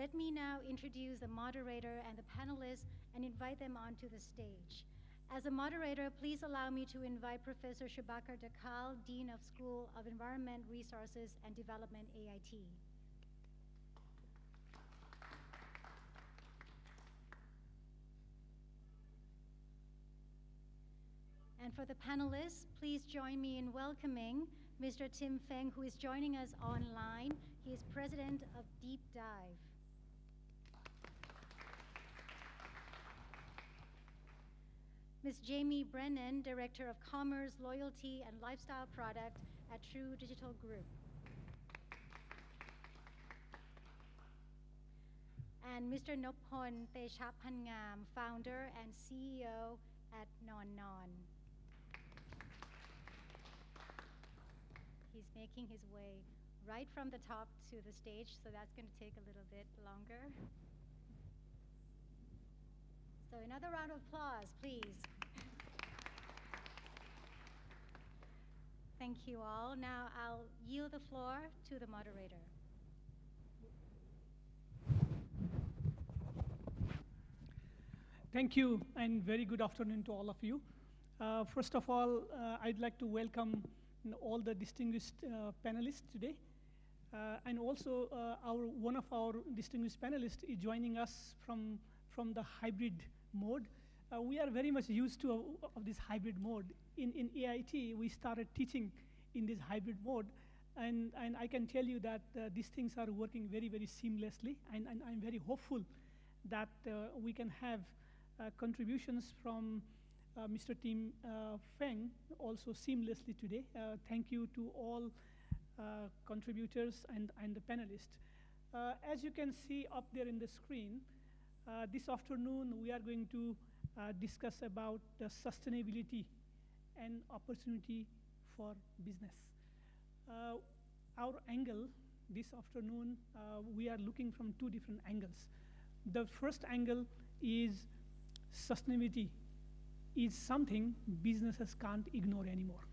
Let me now introduce the moderator and the panelists and invite them onto the stage. As a moderator, please allow me to invite Professor Shubhakar Dakal, Dean of School of Environment, Resources, and Development, AIT. And for the panelists, please join me in welcoming Mr. Tim Feng, who is joining us online. He is president of Deep Dive. Ms. Jamie Brennan, Director of Commerce, Loyalty, and Lifestyle Product at True Digital Group. And Mr. Noppon Techapangam, Founder and CEO at Non Non. He's making his way right from the top to the stage, so that's going to take a little bit longer. So another round of applause, please. Thank you all. Now I'll yield the floor to the moderator. Thank you, and very good afternoon to all of you. First of all, I'd like to welcome all the distinguished panelists today. And also, one of our distinguished panelists is joining us from the hybrid mode. We are very much used to of this hybrid mode. In AIT, we started teaching in this hybrid mode, and I can tell you that these things are working very, very seamlessly, and I'm very hopeful that we can have contributions from Mr. Tim Feng also seamlessly today. Thank you to all contributors and the panelists. As you can see up there in the screen, this afternoon we are going to discuss about the sustainability and opportunity for business. Our angle this afternoon, we are looking from two different angles. The first angle is sustainability is something businesses can't ignore anymore.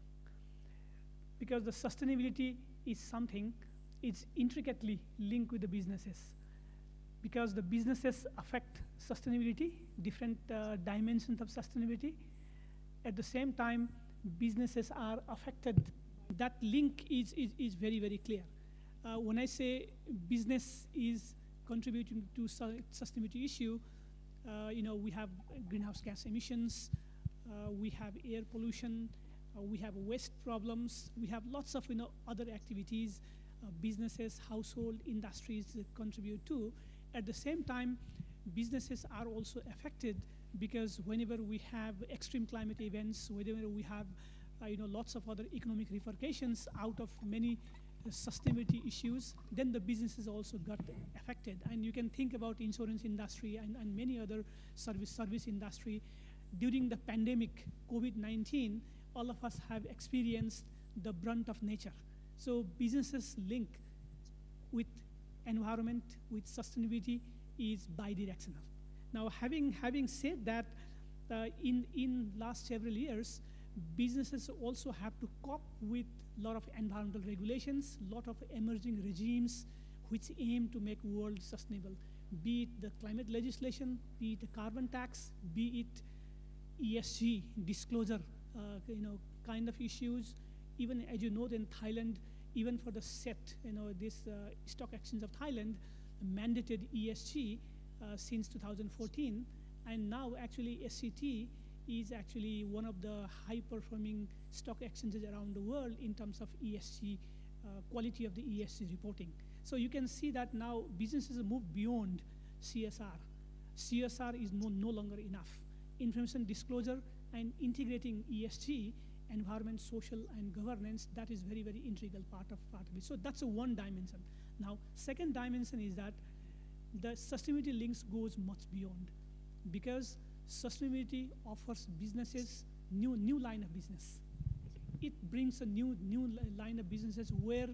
Because the sustainability is something, it's intricately linked with the businesses. Because the businesses affect sustainability, different dimensions of sustainability. At the same time, businesses are affected. That link is very, very clear. When I say business is contributing to sustainability issue, we have greenhouse gas emissions, we have air pollution, we have waste problems, we have lots of other activities, businesses, household, industries that contribute to. At the same time, businesses are also affected because whenever we have extreme climate events, whenever we have lots of other economic repercussions out of many sustainability issues, then the businesses also got affected. And you can think about insurance industry and many other service industry. During the pandemic, COVID-19, all of us have experienced the brunt of nature. So businesses link with environment, with sustainability is bidirectional. Now, having said that, in last several years, businesses also have to cope with a lot of environmental regulations, a lot of emerging regimes which aim to make world sustainable, be it the climate legislation, be it the carbon tax, be it ESG disclosure, kind of issues. Even as you know, in Thailand, even for the SET, this stock exchange of Thailand, mandated ESG since 2014, and now actually SCT is actually one of the high-performing stock exchanges around the world in terms of ESG, quality of the ESG reporting. So you can see that now businesses have moved beyond CSR. CSR is no longer enough. Information disclosure and integrating ESG, environment, social, and governance, that is very, very integral part of it. So that's one dimension. Now, second dimension is that the sustainability links goes much beyond, because sustainability offers businesses new line of business. It brings a new line of businesses where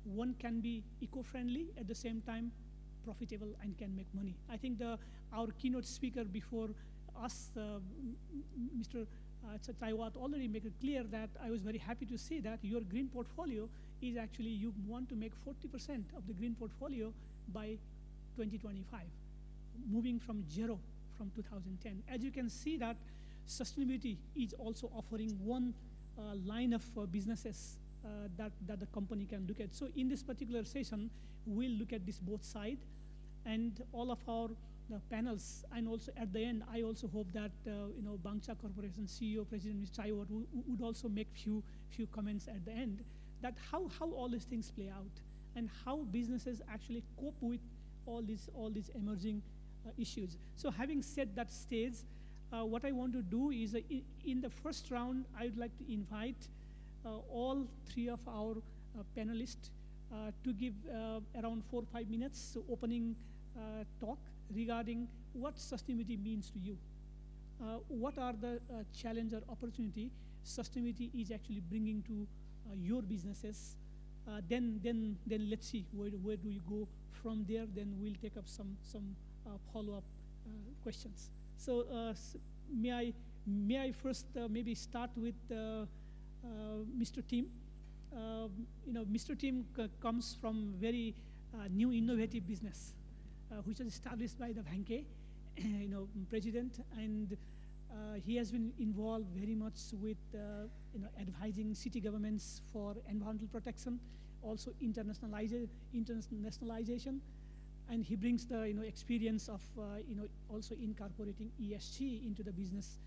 one can be eco-friendly at the same time profitable and can make money. I think our keynote speaker before us, Mr. Taiwat, already made it clear that I was very happy to see that your green portfolio is actually, you want to make 40% of the green portfolio by 2025, moving from 0 from 2010. As you can see that sustainability is also offering one line of businesses that the company can look at. So in this particular session, we'll look at this both sides, and all of our panels, and also at the end, I also hope that Bangcha Corporation CEO, President Mr. Chai would also make few comments at the end, that how all these things play out, and how businesses actually cope with all these emerging issues. So having set that stage, what I want to do is in the first round, I would like to invite all three of our panelists to give around 4 or 5 minutes opening talk regarding what sustainability means to you. What are the challenge or opportunity sustainability is actually bringing to your businesses? Then let's see where do you go from there. Then we'll take up some follow-up questions. So may I first maybe start with Mr. Tim. Mr. Tim comes from very new innovative business, which was established by the Vanke, president, and he has been involved very much with advising city governments for environmental protection, also internationalization, and he brings the experience of also incorporating ESG into the business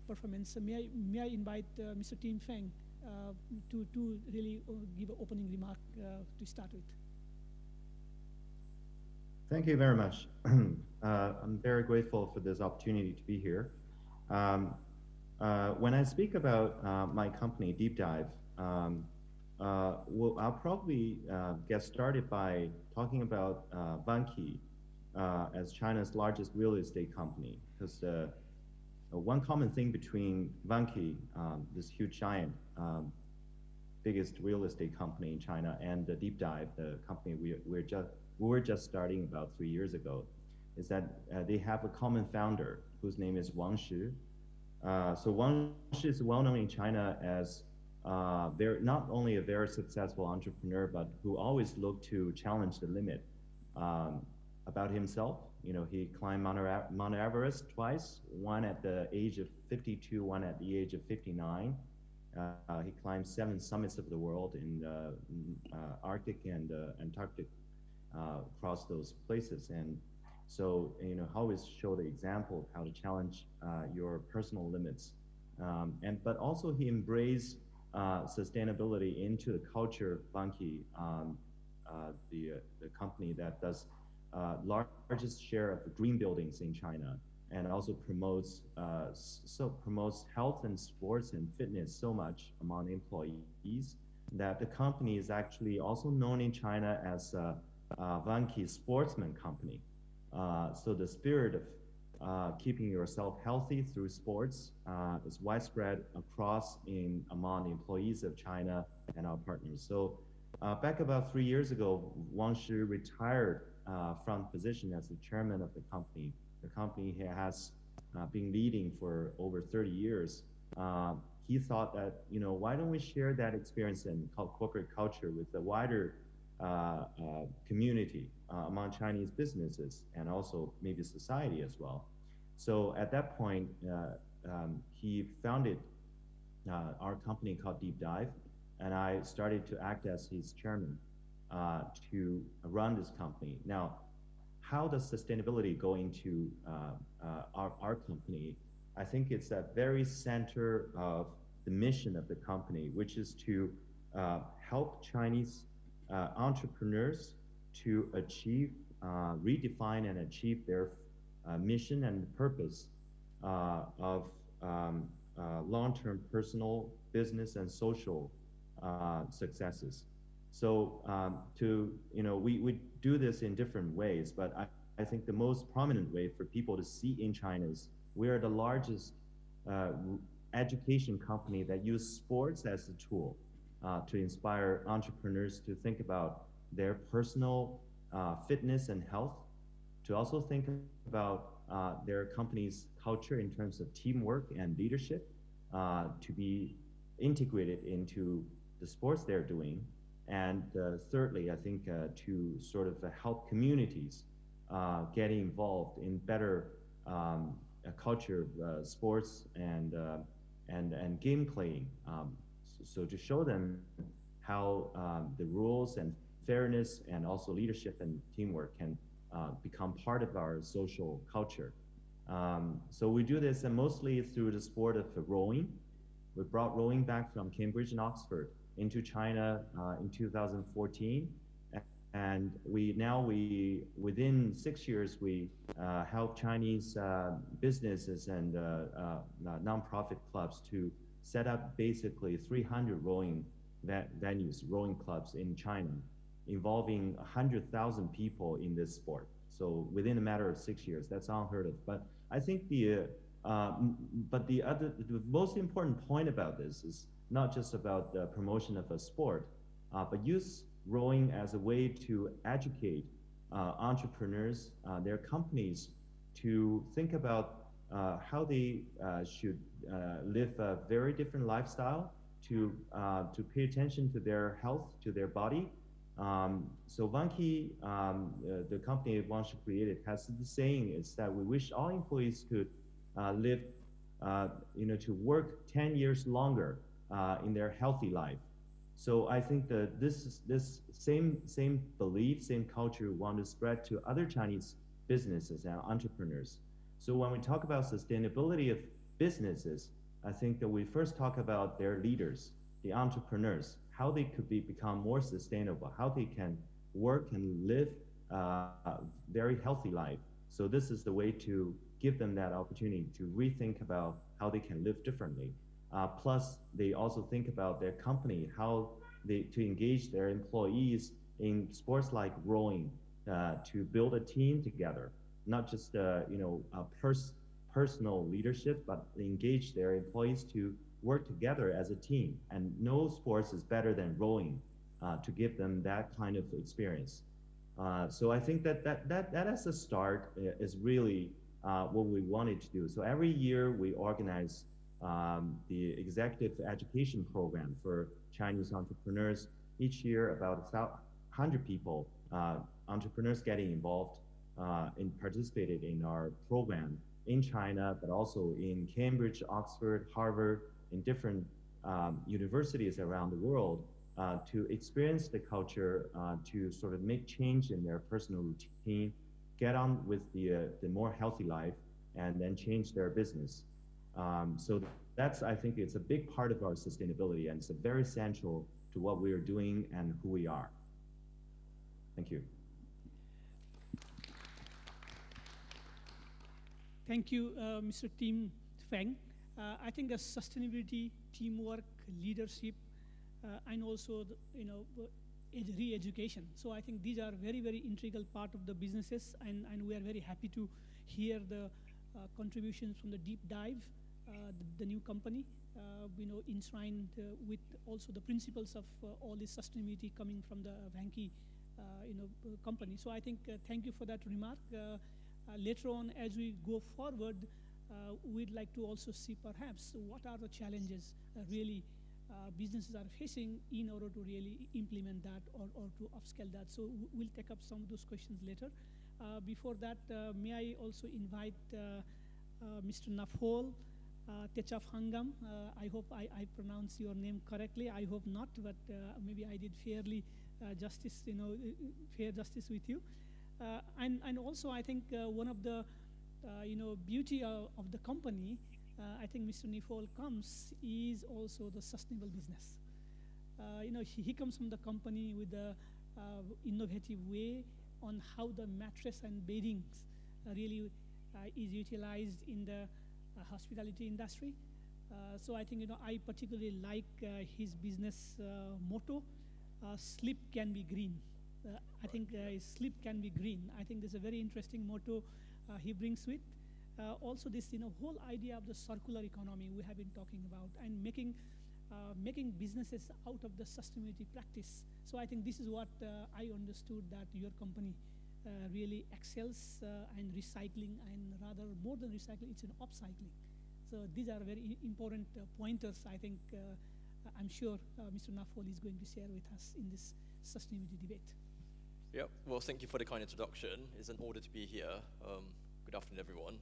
performance. So may I invite Mr. Tim Feng to really give an opening remark to start with. Thank you very much. I'm very grateful for this opportunity to be here. When I speak about my company, Deep Dive, I'll probably get started by talking about Vanke as China's largest real estate company, because one common thing between Vanke, this huge giant, biggest real estate company in China, and the Deep Dive, the company we were just starting about 3 years ago, is that they have a common founder whose name is Wang Shi. So Wang Shi is well known in China as not only a very successful entrepreneur, but who always looked to challenge the limit. About himself, he climbed Mount Everest twice, one at the age of 52, one at the age of 59. He climbed 7 summits of the world in Arctic and Antarctic, across those places. And so, always show the example of how to challenge your personal limits. But also he embraced sustainability into the culture of Vanke, the company that does largest share of the green buildings in China, and also promotes health and sports and fitness so much among employees that the company is actually also known in China as Vanke Sportsman Company. So the spirit of keeping yourself healthy through sports is widespread among the employees of China and our partners. So back about 3 years ago, Wang Shi retired from position as the chairman of the company. The company has been leading for over 30 years. He thought that, why don't we share that experience in corporate culture with the wider community among Chinese businesses, and also maybe society as well. So at that point, he founded our company called Deep Dive, and I started to act as his chairman to run this company. Now, how does sustainability go into our company? I think it's at very center of the mission of the company, which is to help Chinese entrepreneurs to achieve, redefine and achieve their mission and purpose of long-term personal, business, and social successes. So we do this in different ways, but I think the most prominent way for people to see in China is we are the largest education company that use sports as a tool to inspire entrepreneurs to think about their personal fitness and health, to also think about their company's culture in terms of teamwork and leadership, to be integrated into the sports they're doing, And thirdly, I think to sort of help communities getting involved in better culture, sports, and game playing. So to show them how the rules and fairness and also leadership and teamwork can become part of our social culture. So we do this mostly through the sport of rowing. We brought rowing back from Cambridge and Oxford into China in 2014. And within 6 years, we help Chinese businesses and nonprofit clubs to set up basically 300 rowing venues, rowing clubs in China, involving 100,000 people in this sport. So within a matter of 6 years, that's unheard of. But I think the most important point about this is not just about the promotion of a sport, but use rowing as a way to educate entrepreneurs, their companies, to think about how they should live a very different lifestyle, to pay attention to their health, to their body. So Vanke, the company Wanshu created, has the saying is that we wish all employees could live, to work 10 years longer in their healthy life. So I think that this same belief, same culture, we want to spread to other Chinese businesses and entrepreneurs. So when we talk about sustainability of businesses, I think that we first talk about their leaders, the entrepreneurs, how they could become more sustainable, how they can work and live a very healthy life. So this is the way to give them that opportunity to rethink about how they can live differently. Plus, they also think about their company, how to engage their employees in sports like rowing, to build a team together, not just personal leadership, but engage their employees to work together as a team. And no sports is better than rowing to give them that kind of experience. So I think that as a start is really what we wanted to do. So every year we organize the executive education program for Chinese entrepreneurs. Each year, about 100 people, entrepreneurs getting involved and participated in our program in China, but also in Cambridge, Oxford, Harvard, in different universities around the world to experience the culture, to sort of make change in their personal routine, get on with the more healthy life, and then change their business. So that's, I think, it's a big part of our sustainability, and it's very central to what we are doing and who we are. Thank you. Thank you, Mr. Tim Feng. I think the sustainability, teamwork, leadership, and also re-education. So I think these are very, very integral part of the businesses, and we are very happy to hear the contributions from the deep dive, the new company, enshrined with also the principles of all this sustainability coming from the Vanke, company. So I think thank you for that remark. Later on, as we go forward, we'd like to also see perhaps what are the challenges really businesses are facing in order to really implement that or to upscale that. So we'll take up some of those questions later. Before that, may I also invite Mr. Nafol Techafhangam. I hope I pronounce your name correctly. I hope not, but maybe I did fairly justice, fair justice with you. And also, I think one of the beauty of the company, I think Mr. Nifol comes, is also the sustainable business. He comes from the company with the innovative way on how the mattress and beddings really is utilized in the hospitality industry. So I think I particularly like his business motto: "Sleep can be green." I think sleep can be green. I think this is a very interesting motto he brings with. Also this whole idea of the circular economy we have been talking about, and making businesses out of the sustainability practice. So I think this is what I understood that your company really excels in recycling, and rather more than recycling, it's an upcycling. So these are very important pointers, I think, I'm sure Mr. Nafol is going to share with us in this sustainability debate. Yeah, well, thank you for the kind introduction. It's an honor to be here. Good afternoon, everyone.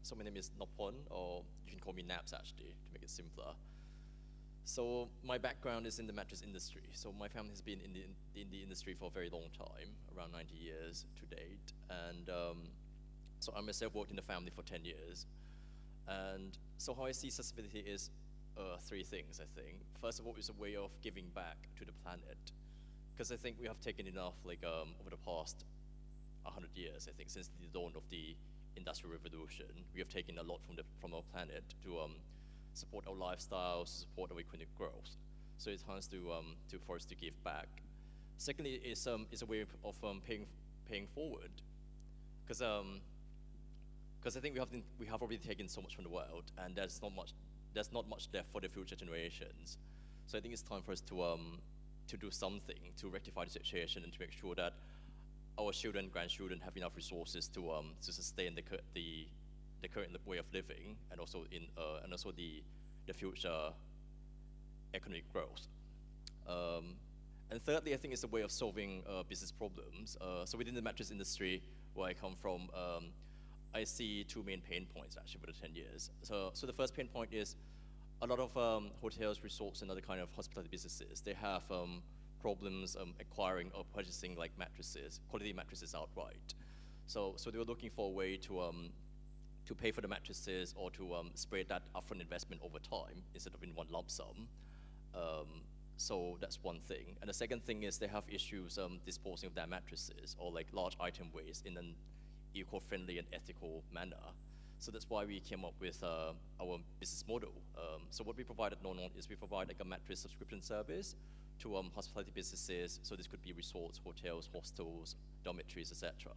So my name is Nopon, or you can call me Naps, actually, to make it simpler. So my background is in the mattress industry. So my family has been in the industry for a very long time, around 90 years to date. And so I myself worked in the family for 10 years. And so how I see sustainability is three things, I think. First of all, it's a way of giving back to the planet. Because I think we have taken enough, like over the past 100 years, I think, since the dawn of the Industrial Revolution, we have taken a lot from our planet to support our lifestyles, support our economic growth. So it's time for us to give back. Secondly, it's a way of paying forward, because I think we have already taken so much from the world, and there's not much left for the future generations. So I think it's time for us to do something to rectify the situation and to make sure that our children, grandchildren have enough resources to sustain the current way of living, and also the future economic growth. And thirdly, I think it's a way of solving business problems. So within the mattress industry, where I come from, I see two main pain points actually for the 10 years. So the first pain point is a lot of hotels, resorts, and other kind of hospitality businesses, they have problems acquiring or purchasing like mattresses, quality mattresses outright. So they were looking for a way to pay for the mattresses, or to spread that upfront investment over time instead of in one lump sum. So that's one thing. And the second thing is they have issues disposing of their mattresses or like large item waste in an eco-friendly and ethical manner. So that's why we came up with our business model. So what we provide at Nonon is we provide like a mattress subscription service to hospitality businesses. So this could be resorts, hotels, hostels, dormitories, etc.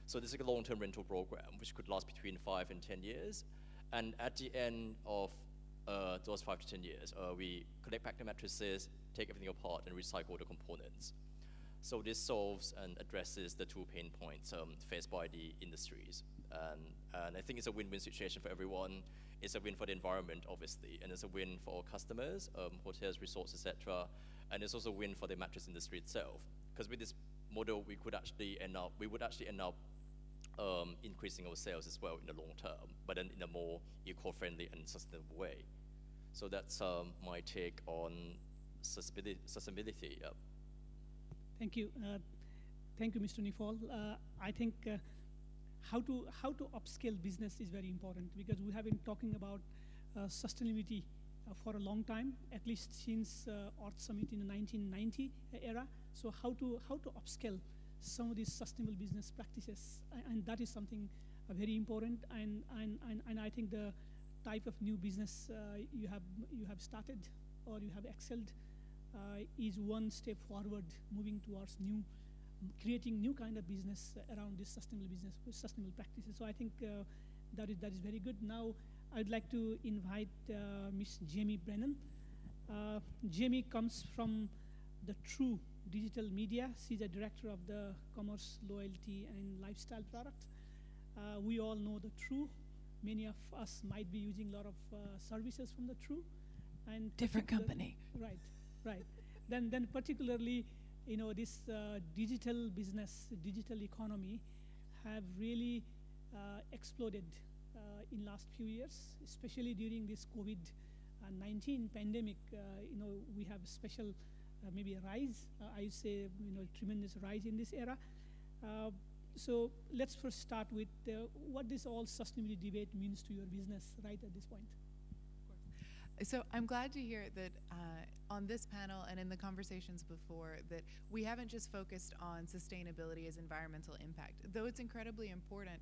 So this is a long-term rental program which could last between 5 and 10 years. And at the end of those 5 to 10 years, we collect back the mattresses, take everything apart, and recycle the components. So this solves and addresses the two pain points faced by the industries. And I think it's a win-win situation for everyone. It's a win for the environment, obviously, and it's a win for our customers, hotels, resorts, etc. And it's also a win for the mattress industry itself. Because with this model, we would actually end up increasing our sales as well in the long term, but then in a more eco-friendly and sustainable way. So that's my take on sustainability. Thank you. Thank you, Mr. Nifal. I think how to upscale business is very important, because we have been talking about sustainability for a long time, at least since Earth Summit in the 1990 era. So how to upscale some of these sustainable business practices, and that is something very important. And I think the type of new business you have started or you have excelled is one step forward, moving towards creating new kind of business around this sustainable practices. So I think that is very good. Now I'd like to invite Miss Jamie Brennan. Jamie comes from the True Digital Media. She's a director of the Commerce, Loyalty, and Lifestyle product. We all know the True. Many of us might be using a lot of services from the True. And different company. Right. Then particularly, this digital business, digital economy have really exploded in last few years, especially during this COVID-19 pandemic. We have special maybe a rise, I would say, tremendous rise in this era. So let's first start with what this all sustainability debate means to your business right at this point. So I'm glad to hear that on this panel and in the conversations before that we haven't just focused on sustainability as environmental impact, though it's incredibly important.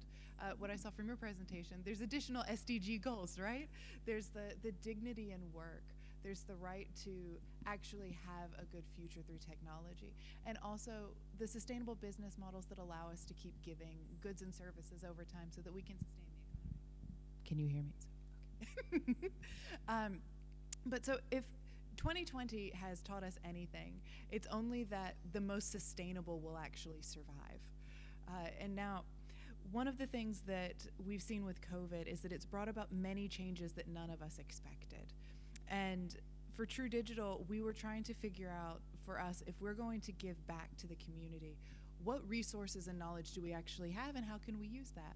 What I saw from your presentation, there's additional SDG goals, right? There's the dignity in work. There's the right to actually have a good future through technology. And also the sustainable business models that allow us to keep giving goods and services over time so that we can sustain the economy. Can you hear me? Okay. But so if 2020 has taught us anything, it's only that the most sustainable will actually survive. And now, one of the things that we've seen with COVID is that it's brought about many changes that none of us expected. And For True Digital, we were trying to figure out for us, if we're going to give back to the community, what resources and knowledge do we actually have and how can we use that?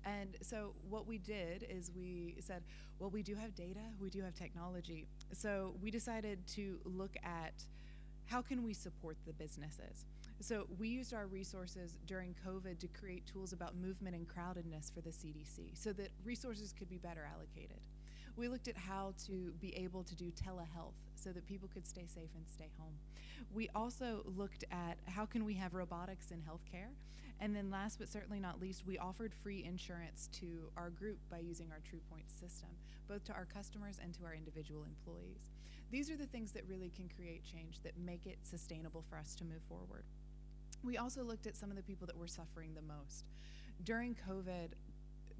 And so what we did is we said, well, we do have data, we do have technology. So we decided to look at how can we support the businesses. So we used our resources during COVID to create tools about movement and crowdedness for the CDC so that resources could be better allocated. We looked at how to be able to do telehealth so that people could stay safe and stay home. We also looked at how can we have robotics in healthcare. And then last but certainly not least, we offered free insurance to our group by using our TruePoint system, both to our customers and to our individual employees. These are the things that really can create change, that make it sustainable for us to move forward. We also looked at some of the people that were suffering the most. During COVID,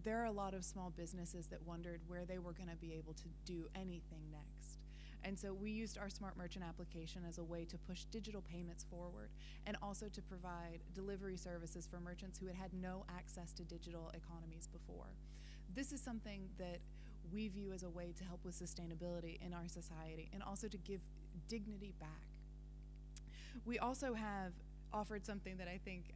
there are a lot of small businesses that wondered where they were going to be able to do anything next. And so we used our Smart Merchant application as a way to push digital payments forward and also to provide delivery services for merchants who had had no access to digital economies before. This is something that we view as a way to help with sustainability in our society and also to give dignity back. We also have offered something that I think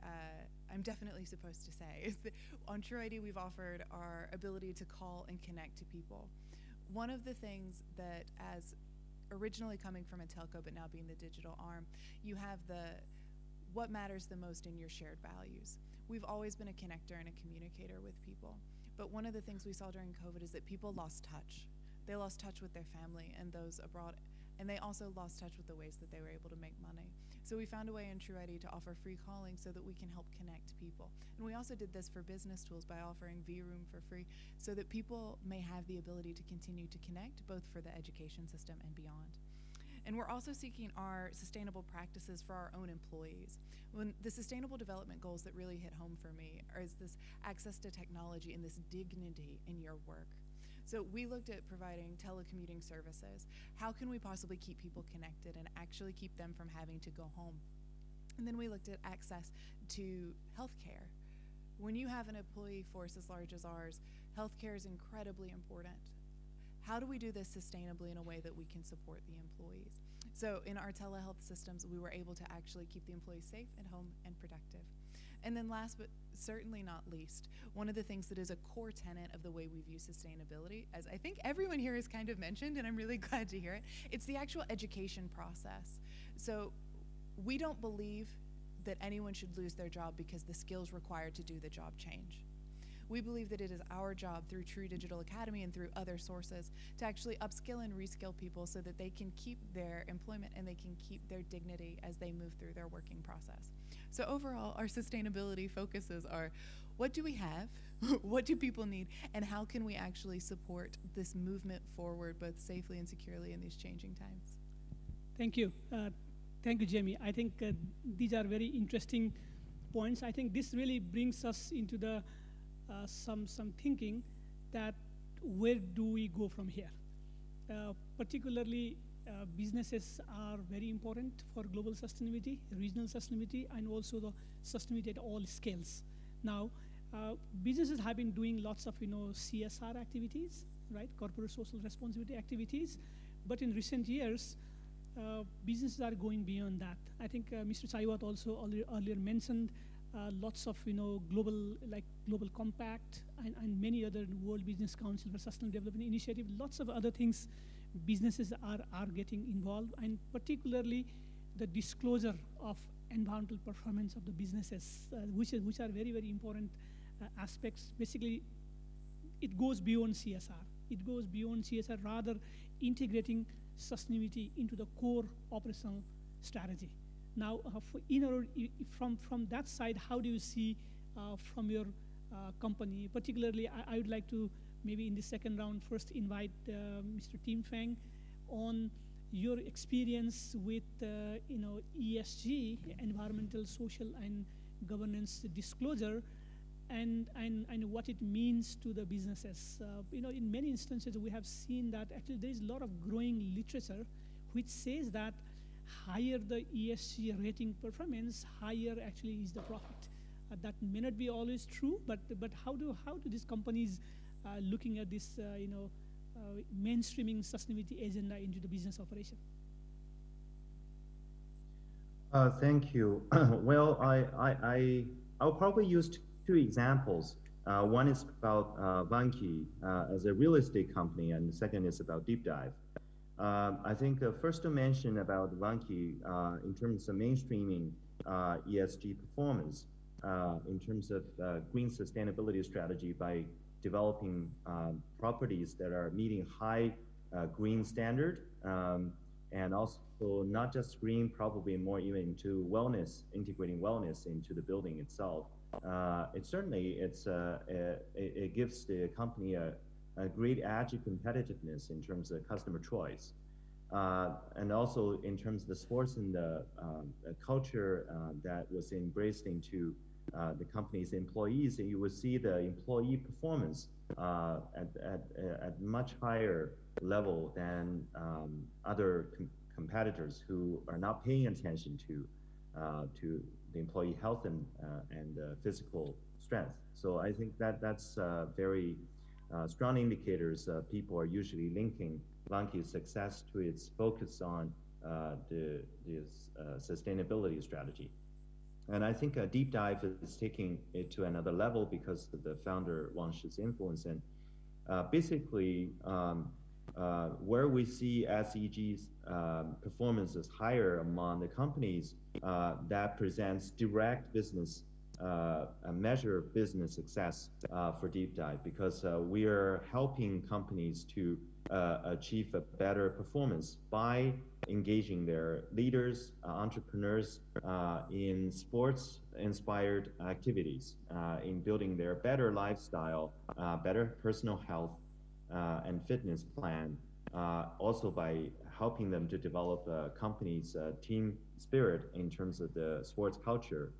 I'm definitely supposed to say, is that on True ID we've offered our ability to call and connect to people. One of the things that, as originally coming from a telco but now being the digital arm, you have what matters the most in your shared values. We've always been a connector and a communicator with people, but one of the things we saw during COVID is that people lost touch. They lost touch with their family and those abroad, and they also lost touch with the ways that they were able to make money. So we found a way in True ID to offer free calling so that we can help connect people. And we also did this for business tools by offering vRoom for free so that people may have the ability to continue to connect, both for the education system and beyond. And we're also seeking our sustainable practices for our own employees. When the sustainable development goals that really hit home for me is this access to technology and this dignity in your work. So we looked at providing telecommuting services. How can we possibly keep people connected and actually keep them from having to go home? And then we looked at access to healthcare. When you have an employee force as large as ours, healthcare is incredibly important. How do we do this sustainably in a way that we can support the employees? So in our telehealth systems, we were able to actually keep the employees safe at home and productive. And then last but certainly not least, one of the things that is a core tenet of the way we view sustainability, as I think everyone here has kind of mentioned, and I'm really glad to hear it, it's the actual education process. So we don't believe that anyone should lose their job because the skills required to do the job change. We believe that it is our job through True Digital Academy and through other sources to actually upskill and reskill people so that they can keep their employment and they can keep their dignity as they move through their working process. So overall, our sustainability focuses are, what do we have, what do people need, and how can we actually support this movement forward both safely and securely in these changing times? Thank you. Thank you, Jamie. I think these are very interesting points. I think this really brings us into the some thinking that where do we go from here? Particularly, businesses are very important for global sustainability, regional sustainability, and also the sustainability at all scales. Now, businesses have been doing lots of CSR activities, right? Corporate social responsibility activities, but in recent years, businesses are going beyond that. I think Mr. Chaiwat also earlier mentioned lots of global compact and many other World Business Council for Sustainable Development Initiative, lots of other things businesses are getting involved, and particularly the disclosure of environmental performance of the businesses, which are very, very important aspects. Basically, it goes beyond CSR. It goes beyond CSR, rather integrating sustainability into the core operational strategy. Now, from that side, how do you see from your company? Particularly, I would like to maybe in the second round first invite Mr. Tim Feng on your experience with ESG, environmental, social, and governance disclosure, and what it means to the businesses. In many instances, we have seen that actually there is a lot of growing literature which says that higher the ESG rating performance, higher actually is the profit. That may not be always true, but how do these companies looking at this mainstreaming sustainability agenda into the business operation? Thank you. Well, I'll probably use two examples. One is about Vanke as a real estate company, and the second is about Deep Dive. I think first to mention about Vanke in terms of mainstreaming ESG performance, in terms of green sustainability strategy by developing properties that are meeting high green standard, and also not just green, probably more even into wellness, integrating wellness into the building itself. It gives the company a great edge of competitiveness in terms of customer choice. And also in terms of the sports and the culture that was embraced into the company's employees, and you will see the employee performance at much higher level than other competitors who are not paying attention to the employee health and physical strength. So I think that's very strong indicators. People are usually linking Vanke's success to its focus on the sustainability strategy. And I think Deep Dive is taking it to another level because the founder launched its influence. And basically, where we see SEG's performance is higher among the companies that presents direct business, measure business success for Deep Dive, because we are helping companies to achieve a better performance by engaging their leaders, entrepreneurs in sports-inspired activities, in building their better lifestyle, better personal health and fitness plan, also by helping them to develop a company's team spirit in terms of the sports culture.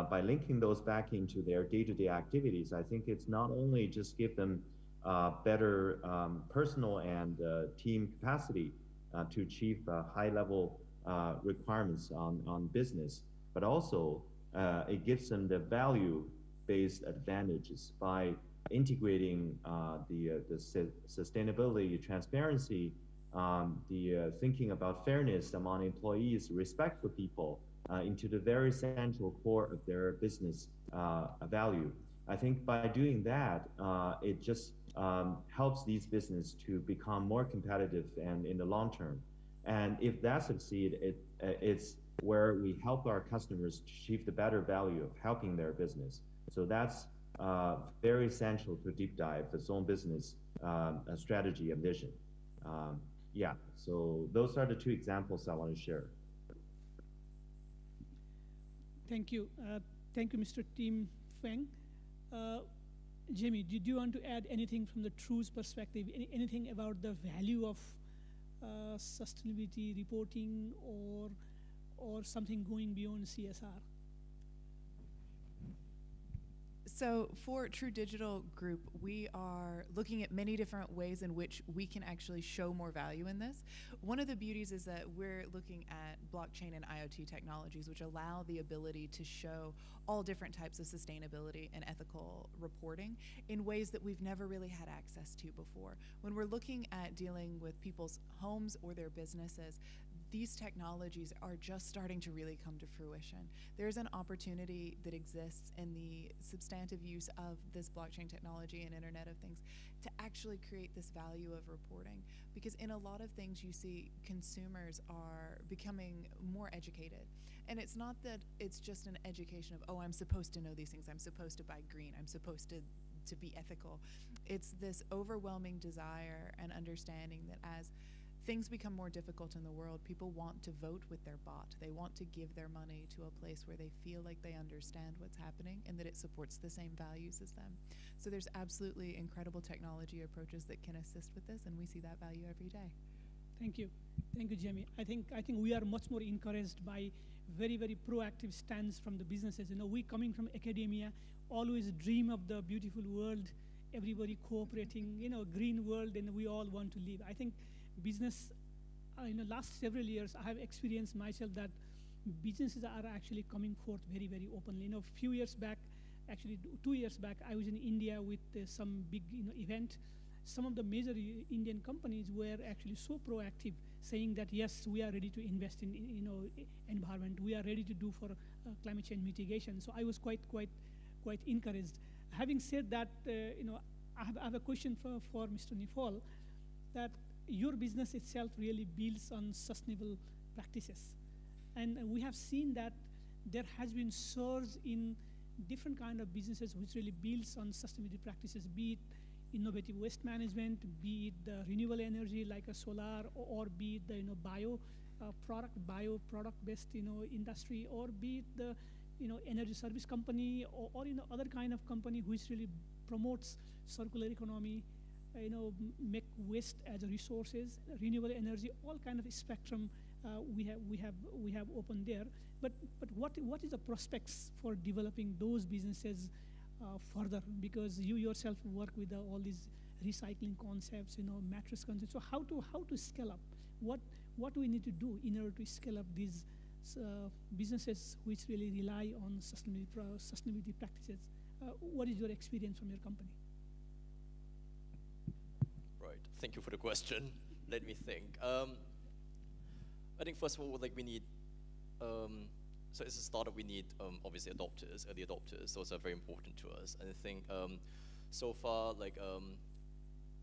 By linking those back into their day-to-day activities, I think it's not only just give them better personal and team capacity to achieve high-level requirements on business, but also it gives them the value-based advantages by integrating the sustainability, transparency, the thinking about fairness among employees, respect for people into the very central core of their business value. I think by doing that, it just helps these businesses to become more competitive and in the long term. And if that succeeds, it's where we help our customers to achieve the better value of helping their business. So that's very essential to Deep Dive, its own business strategy and vision. Yeah, so those are the two examples I want to share. Thank you. Thank you, Mr. Tim Feng. Jamie, did you want to add anything from the True's perspective, anything about the value of sustainability reporting or something going beyond CSR? So for True Digital Group, we are looking at many different ways in which we can actually show more value in this. One of the beauties is that we're looking at blockchain and IoT technologies, which allow the ability to show all different types of sustainability and ethical reporting in ways that we've never really had access to before. When we're looking at dealing with people's homes or their businesses, these technologies are just starting to really come to fruition. There's an opportunity that exists in the substantive use of this blockchain technology and Internet of Things to actually create this value of reporting. Because in a lot of things you see consumers are becoming more educated. And it's not that it's just an education of, oh, I'm supposed to know these things, I'm supposed to buy green, I'm supposed to be ethical. It's this overwhelming desire and understanding that as things become more difficult in the world, people want to vote with their bot. They want to give their money to a place where they feel like they understand what's happening and that it supports the same values as them. So there's absolutely incredible technology approaches that can assist with this, and we see that value every day. Thank you. Thank you, Jamie. I think we are much more encouraged by very, very proactive stance from the businesses. You know, we coming from academia, always dream of the beautiful world, everybody cooperating, you know, green world, and we all want to live. I think business, in the last several years, I have experienced myself that businesses are actually coming forth very, very openly. You know, a few years back, actually 2 years back, I was in India with some big, event. some of the major Indian companies were actually so proactive, saying that yes, we are ready to invest in environment. We are ready to do for climate change mitigation. So I was quite encouraged. Having said that, I have a question for Mr. Nifal, that your business itself really builds on sustainable practices. And we have seen that there has been surge in different kind of businesses which really builds on sustainability practices, be it innovative waste management, be it the renewable energy like a solar, or be it the bio product based industry, or be it the energy service company, or other kind of company which really promotes circular economy, make waste as a resources, renewable energy, all kind of spectrum we have opened there. But what is the prospects for developing those businesses further? Because you yourself work with all these recycling concepts, mattress concepts. So how to scale up? What do we need to do in order to scale up these businesses which really rely on sustainability practices? What is your experience from your company? Right. Thank you for the question. Let me think. I think first of all, we need. So as a startup, we need obviously adopters, early adopters. Those are very important to us. And I think so far,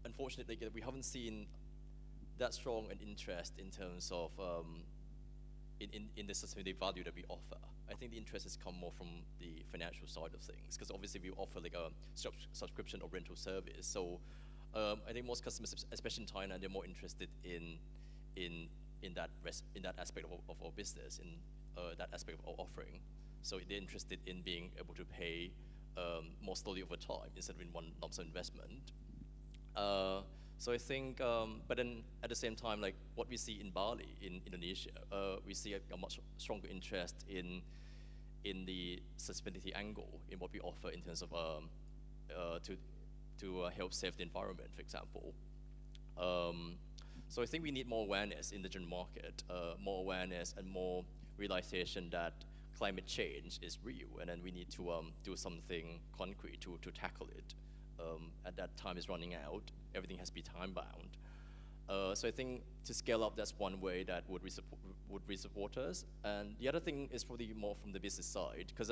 unfortunately, we haven't seen that strong an interest in terms of in the sustainability value that we offer. I think the interest has come more from the financial side of things, because obviously we offer a subscription or rental service. So I think most customers, especially in China, they're more interested in that aspect of our business, in that aspect of our offering. So they're interested in being able to pay more slowly over time instead of in one lump sum investment. So I think, but then at the same time, what we see in Bali, in Indonesia, we see a much stronger interest in the sustainability angle in what we offer in terms of to help save the environment, for example. So I think we need more awareness in the general market, more awareness and more realization that climate change is real, and then we need to do something concrete to tackle it. At that time is running out. Everything has to be time-bound. So I think to scale up, that's one way that would support us. And the other thing is probably more from the business side, because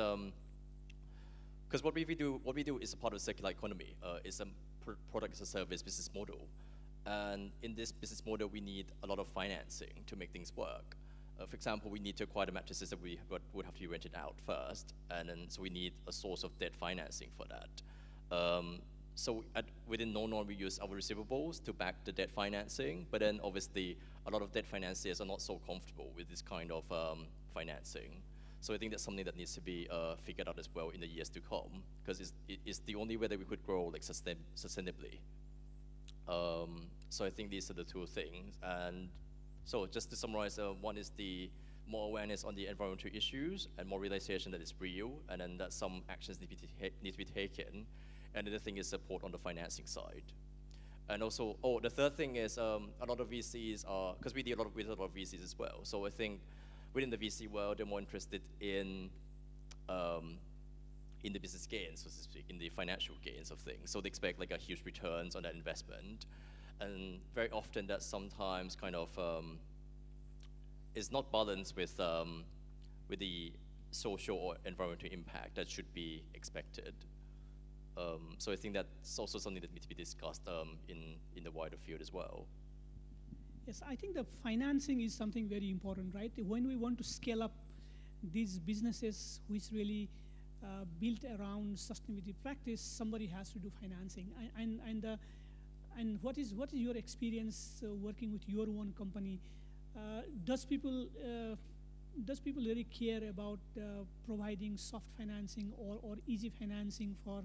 what we do is a part of the circular economy. It's a product as a service business model. And in this business model, we need a lot of financing to make things work. For example, we need to acquire the mattresses that would have to be rented out first, and then so we need a source of debt financing for that. So within Nonon, we use our receivables to back the debt financing, but then obviously a lot of debt financiers are not so comfortable with this kind of financing. So I think that's something that needs to be figured out as well in the years to come, because it's the only way that we could grow sustainably. So I think these are the two things. And so just to summarize, one is the more awareness on the environmental issues and more realization that it's real, and then that some actions need to be taken. And the other thing is support on the financing side. And also, the third thing is a lot of VCs are, because we deal with a lot of VCs as well. So I think within the VC world, they're more interested in the business gains, so to speak, in the financial gains of things. So they expect a huge returns on that investment. And very often that sometimes kind of is not balanced with the social or environmental impact that should be expected. So I think that's also something that needs to be discussed in the wider field as well. Yes, I think the financing is something very important, right? When we want to scale up these businesses which really built around sustainability practice, somebody has to do financing. And what is your experience working with your own company? Does people really care about providing soft financing or easy financing for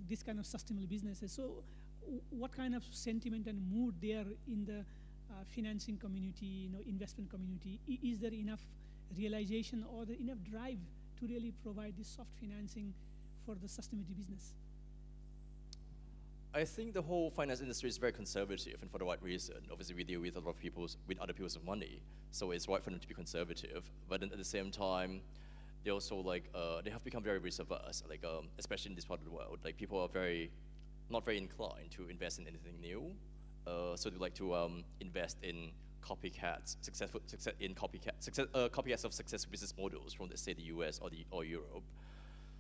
this kind of sustainable businesses? So what kind of sentiment and mood there in the financing community, investment community? Is there enough realization or enough drive to really provide this soft financing for the sustainability business? I think the whole finance industry is very conservative, and for the right reason. Obviously, we deal with a lot of with other people's money, so it's right for them to be conservative. But then at the same time, they also they have become very risk averse, especially in this part of the world. People are very not very inclined to invest in anything new. So they like to invest in copycats, copycats of successful business models from, let's say, the US or Europe.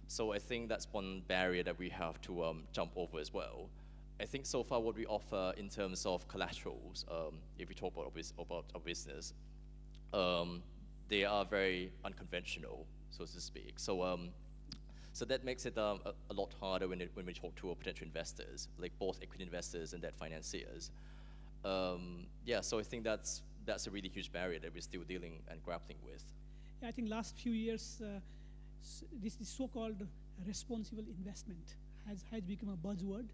So I think that's one barrier that we have to jump over as well. I think so far what we offer in terms of collaterals, if we talk about our business, they are very unconventional, so to speak. So that makes it a lot harder when we talk to our potential investors, like both equity investors and debt financiers. Yeah, so I think that's a really huge barrier that we're still dealing and grappling with. Yeah, I think last few years, this so-called responsible investment has become a buzzword,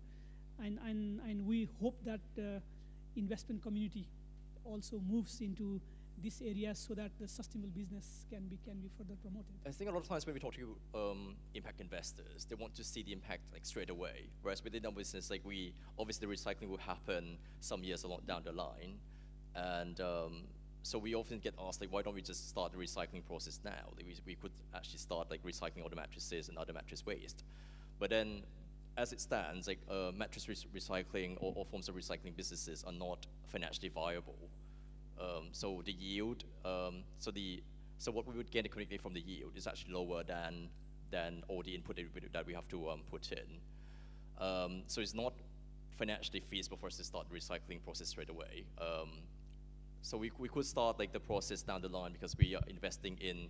and we hope that investment community also moves into this area so that the sustainable business can be further promoted. I think a lot of times when we talk to impact investors, they want to see the impact like straight away. Whereas within our business, like obviously the recycling will happen some years along down the line, and so we often get asked like, why don't we just start the recycling process now? Like we could actually start like recycling all the mattresses and other mattress waste, but then as it stands, like mattress recycling or forms of recycling businesses are not financially viable. So the yield, so what we would gain economically from the yield is actually lower than all the input that we have to put in. So it's not financially feasible for us to start the recycling process straight away. So we could start like the process down the line because we are investing in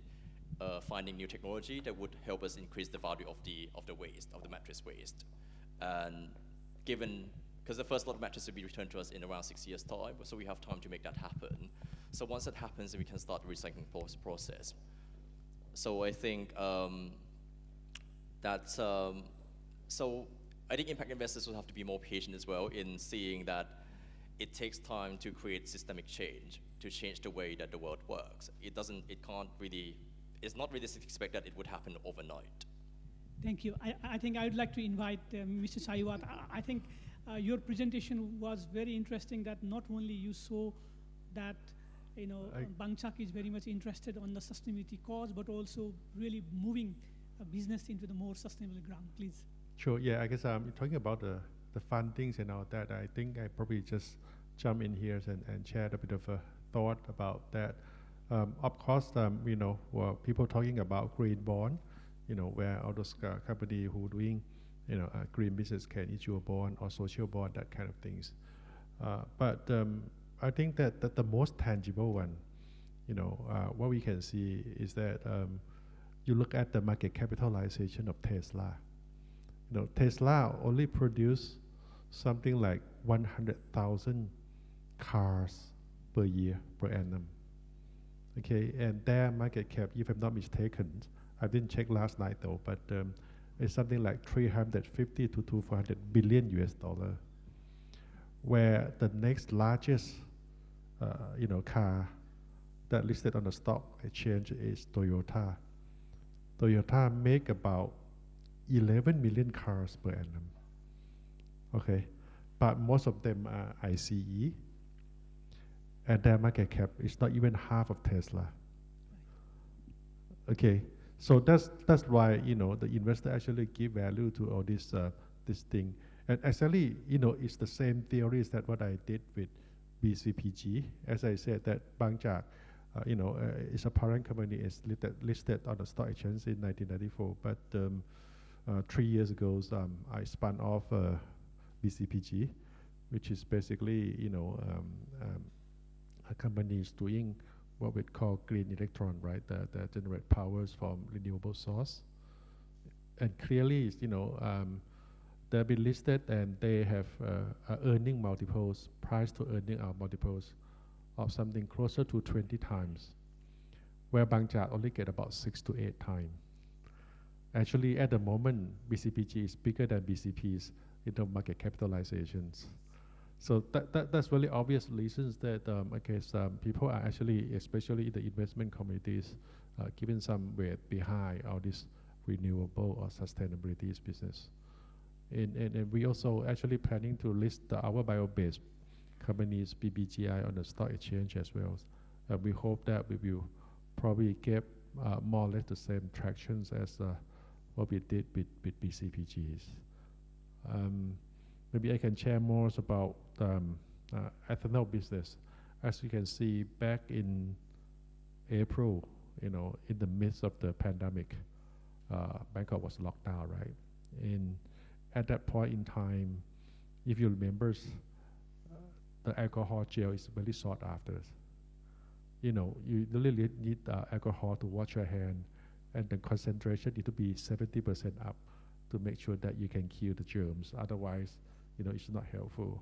finding new technology that would help us increase the value of the waste, of the mattress waste, and because the first lot of mattresses will be returned to us in around 6 years' time, so we have time to make that happen. So once that happens, then we can start the recycling process. So I think so I think impact investors will have to be more patient as well in seeing that it takes time to create systemic change, to change the way that the world works. It's not realistic to expect that it would happen overnight. Thank you. I think I would like to invite Mr. Saiwat. I think your presentation was very interesting, that not only you saw that Bangchak is very much interested on the sustainability cause, but also really moving a business into the more sustainable ground. Please. Sure, yeah, I guess talking about the fundings and all that, I think I probably just jump in here and share a bit of a thought about that. Of course, people talking about green bond, where all those companies who doing green business can issue a bond or social bond, that kind of things. But I think that the most tangible one, what we can see is that you look at the market capitalization of Tesla. Tesla only produced something like 100,000 cars per year, per annum. Okay, and their market cap, if I'm not mistaken, I didn't check last night though, but it's something like 350 to 400 billion US dollar. Where the next largest, car that listed on the stock exchange is Toyota. Toyota make about 11 million cars per annum. Okay, but most of them are ICE, and their market cap is not even half of Tesla. Okay, so that's why the investor actually give value to all this thing, and actually it's the same theories that what I did with BCPG. As I said, that Bangchak is a parent company, is listed on the stock exchange in 1994, but 3 years ago I spun off BCPG, which is basically a company is doing what we call green electron, right? That generate powers from renewable source. And clearly, they've been listed and they have earning multiples, price to earning multiples of something closer to 20 times, where Bangchak only get about 6 to 8 times. Actually, at the moment, BCPG is bigger than BCP's market capitalizations. So that's really obvious reasons that I guess people are actually, especially the investment committees, giving some weight behind all this renewable or sustainability business. And we also actually planning to list our bio-based companies, BBGI, on the stock exchange as well. We hope that we will probably get more or less the same tractions as what we did with BCPGs. maybe I can share more about ethanol business. As you can see, back in April, in the midst of the pandemic, Bangkok was locked down, right? And at that point in time, if you remember, the alcohol gel is very sought after. You really need alcohol to wash your hand, and the concentration need to be 70% up to make sure that you can kill the germs. Otherwise, it's not helpful.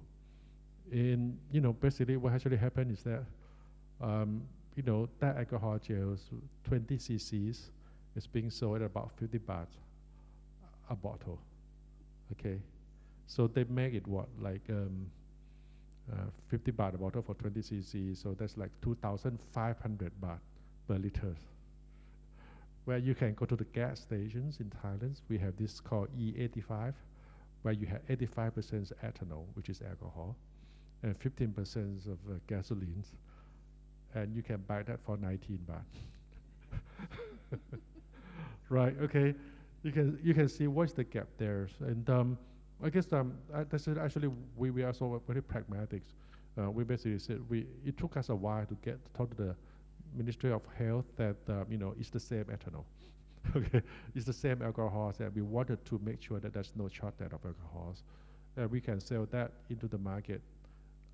And basically, what actually happened is that that alcohol gels, 20 cc's, is being sold at about 50 baht a bottle. Okay, so they make it like 50 baht a bottle for 20 cc, so that's like 2,500 baht per liter. Where you can go to the gas stations in Thailand, we have this called E85, where you have 85% ethanol, which is alcohol, and 15% of gasoline, and you can buy that for 19 baht. Right? Okay, you can see what's the gap there, and I guess that's actually we are so very pragmatic. We basically said it took us a while to talk to the Ministry of Health that it's the same ethanol. Okay, it's the same alcohols, and we wanted to make sure that there's no shortage of alcohols. We can sell that into the market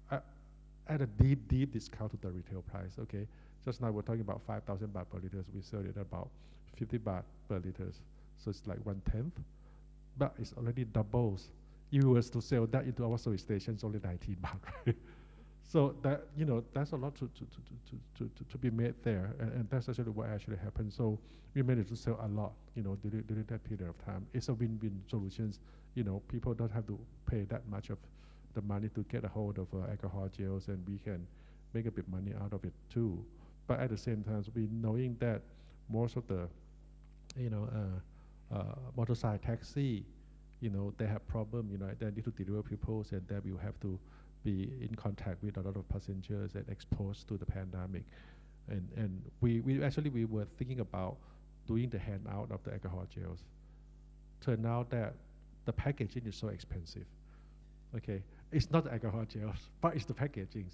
at a deep discount to the retail price. Okay, just now we're talking about 5,000 baht per liter. We sell it at about 50 baht per liter, so it's like 1/10. But it's already doubles. If you were to sell that into our service station, it's only 19 baht, right? So that that's a lot to be made there, and that's actually what actually happened. So we managed to sell a lot, during that period of time. It's a win-win solutions. People don't have to pay that much of the money to get a hold of alcohol gels, and we can make a bit money out of it too. But at the same time, we knowing that most of the, motorcycle taxi, they have problem, they need to deliver people, and that will have to be in contact with a lot of passengers and exposed to the pandemic. And we were thinking about doing the handout of the alcohol gels. Turned out that the packaging is so expensive. Okay, it's not alcohol gels, but it's the packaging.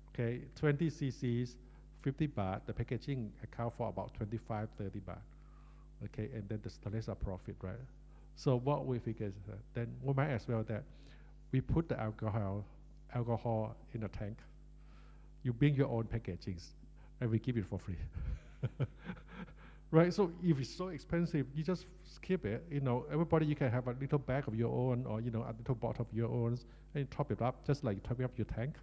Okay, 20 cc's, 50 baht, the packaging account for about 25, 30 baht. Okay, and then the rest are profit, right? So what we figured is that then we might as well that we put the alcohol in a tank. You bring your own packagings, and we give it for free. Right? So if it's so expensive, you just skip it. Everybody, you can have a little bag of your own, or a little bottle of your own, and you top it up, just like topping up your tank,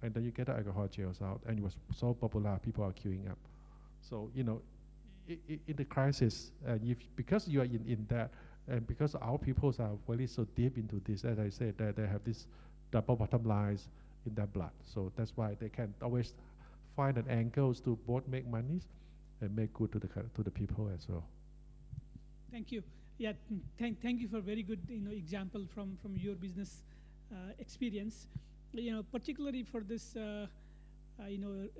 and then you get the alcohol gels out. And it was so popular, people are queuing up. So in the crisis, because you are in that, and because our peoples are really so deep into this, as I said, that they have this double bottom lines in their blood. So that's why they can always find an angle to both make money and make good to the people as well. Thank you. Yeah, thank you for a very good example from your business experience. Particularly for this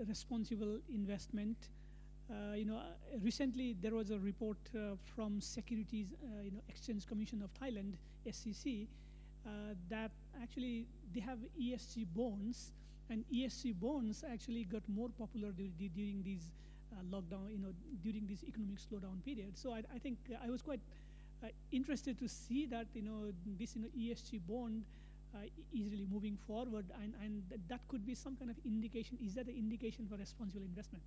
responsible investment. Recently there was a report from Securities Exchange Commission of Thailand, SCC, that actually they have ESG bonds, and ESG bonds actually got more popular during these lockdown, during this economic slowdown period. So I think I was quite interested to see that this ESG bond is really moving forward, and that could be some kind of indication. Is that an indication for responsible investment?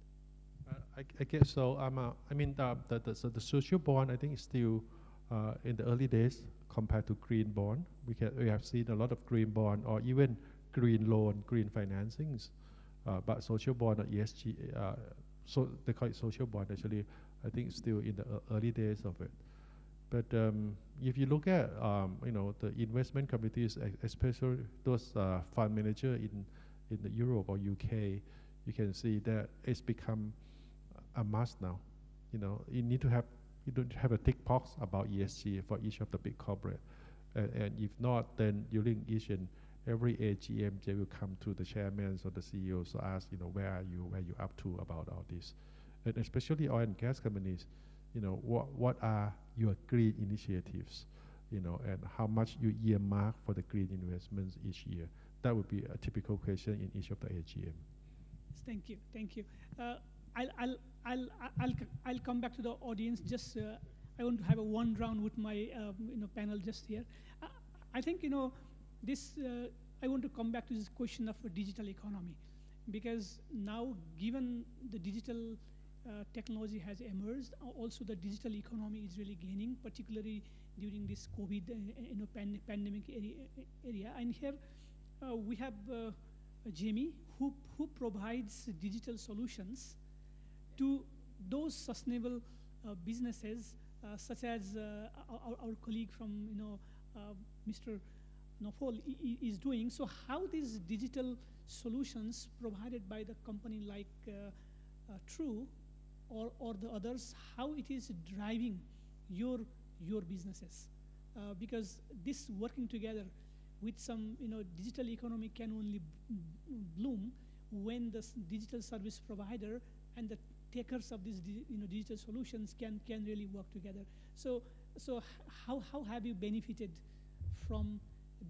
I guess so. The social bond, I think, is still in the early days compared to green bond. We have seen a lot of green bond or even green loan, green financings, but social bond or ESG, so they call it social bond. Actually, I think it's still in the early days of it. But if you look at the investment communities, especially those fund manager in the Europe or UK, you can see that it's become a must now. You need to have a tick box about ESG for each of the big corporate, and if not, then during each and every AGM, they will come to the chairmen or the CEOs to ask, where are you up to about all this, and especially oil and gas companies. What are your green initiatives? and how much you earmark for the green investments each year? That would be a typical question in each of the AGM. Thank you, thank you. I'll come back to the audience. Just I want to have a one round with my panel just here. I think this. I want to come back to this question of a digital economy, because now, given the digital technology has emerged, also the digital economy is really gaining, particularly during this COVID pandemic area. And here we have Jamie, who provides digital solutions to those sustainable businesses, such as our colleague from Mr. Nopol is doing. So how these digital solutions provided by the company like True or the others, how it is driving your businesses? Because this working together with some digital economy can only bloom when the digital service provider and the takers of these digital solutions can really work together. So how have you benefited from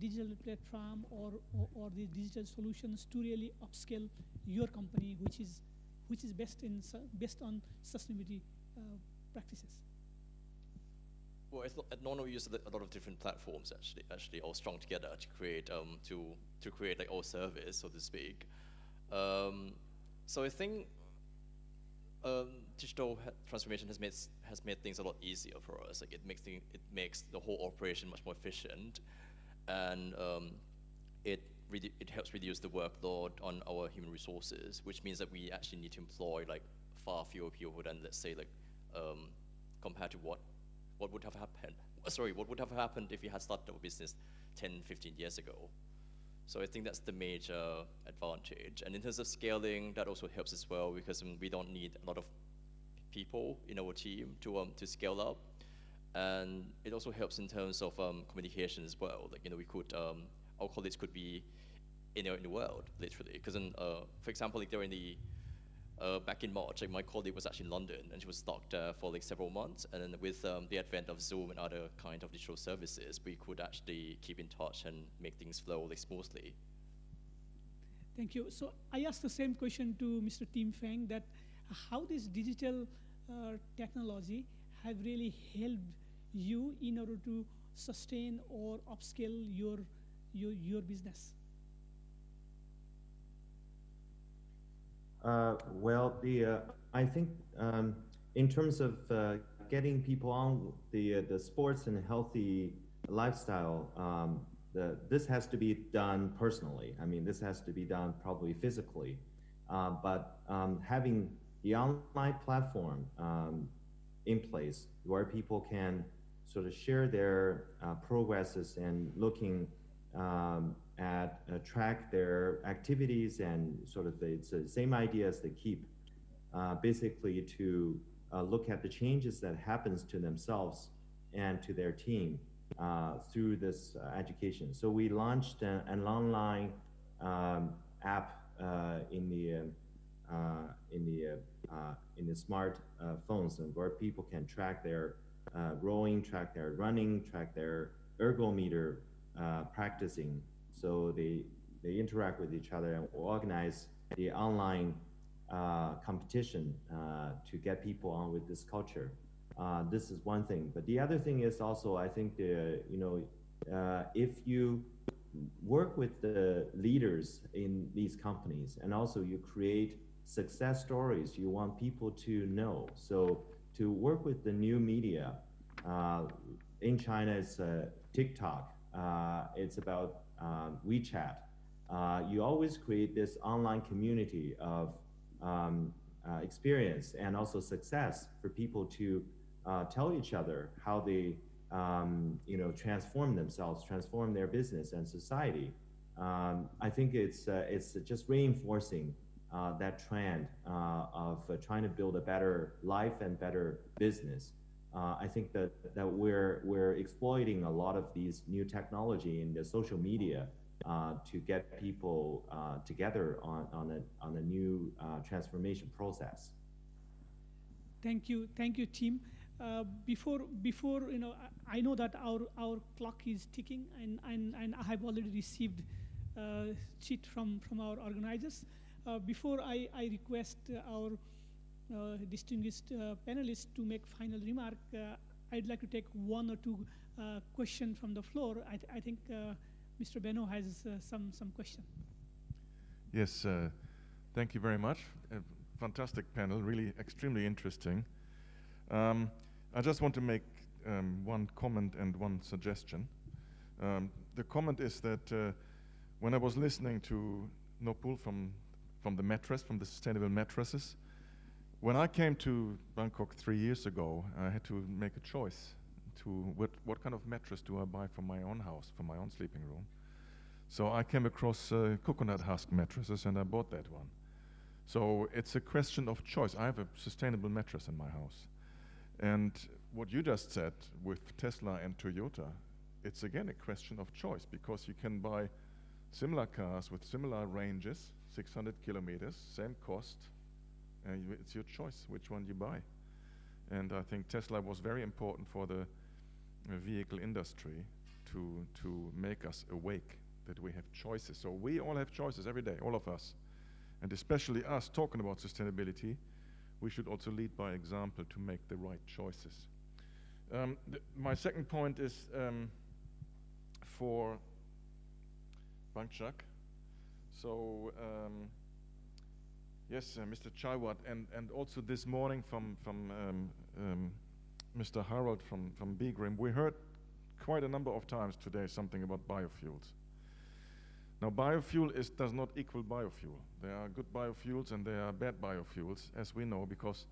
digital platform or the digital solutions to really upscale your company, which is based on sustainability practices? Well, at Nono we use a lot of different platforms actually all strung together to create to create like our service, so to speak. So I think digital transformation has made things a lot easier for us. Like it makes the whole operation much more efficient, and it helps reduce the workload on our human resources, which means that we actually need to employ like far fewer people than, let's say, like compared to what would have happened. What would have happened if we had started our business 10, 15 years ago? So I think that's the major advantage. And in terms of scaling, that also helps as well, because we don't need a lot of people in our team to scale up. And it also helps in terms of communication as well. Like, we could, our colleagues could be anywhere in the world, literally. Because, for example, like during the, back in March, like my colleague was actually in London, and she was stuck there for like several months. And then with the advent of Zoom and other kind of digital services, we could actually keep in touch and make things flow like smoothly. Thank you. So I asked the same question to Mr. Tim Feng, that how this digital technology have really helped you in order to sustain or upscale your business? Well, I think in terms of getting people on the sports and healthy lifestyle, this has to be done personally. I mean, this has to be done probably physically, but having the online platform in place where people can sort of share their progresses and looking at track their activities, and sort of it's the same idea as the keep, basically to look at the changes that happens to themselves and to their team through this education. So we launched an online app in the smart phones, and where people can track their rowing, track their running, track their ergometer practicing. So they interact with each other and organize the online competition to get people on with this culture. This is one thing, but the other thing is also, I think, if you work with the leaders in these companies, and also you create success stories you want people to know. So to work with the new media, in China it's TikTok, it's about WeChat. You always create this online community of experience and also success for people to tell each other how they transform themselves, transform their business and society. I think it's just reinforcing that trend of trying to build a better life and better business. I think that we're exploiting a lot of these new technology in the social media to get people together on a new transformation process. Thank you, Tim. Before I know that our clock is ticking, and I have already received sheet from our organizers. Before I request our distinguished panelists to make final remark, I'd like to take one or two questions from the floor. I think Mr. Beno has some question. Yes, thank you very much. A fantastic panel, really extremely interesting. I just want to make one comment and one suggestion. The comment is that when I was listening to Nopul from the sustainable mattresses, when I came to Bangkok 3 years ago, I had to make a choice to what kind of mattress do I buy for my own house, for my own sleeping room. So I came across coconut husk mattresses, and I bought that one. So it's a question of choice. I have a sustainable mattress in my house. And what you just said with Tesla and Toyota, it's again a question of choice, because you can buy similar cars with similar ranges, 600 kilometers, same cost, and it's your choice which one you buy. And I think Tesla was very important for the vehicle industry to make us awake, that we have choices. So we all have choices every day, all of us. And especially us talking about sustainability, we should also lead by example to make the right choices. My second point is for Bangchak. So yes, Mr. Chaiwat, and also this morning from Mr. Harold from BGRIM, we heard quite a number of times today something about biofuels. Now, biofuel does not equal biofuel. There are good biofuels and there are bad biofuels, as we know, because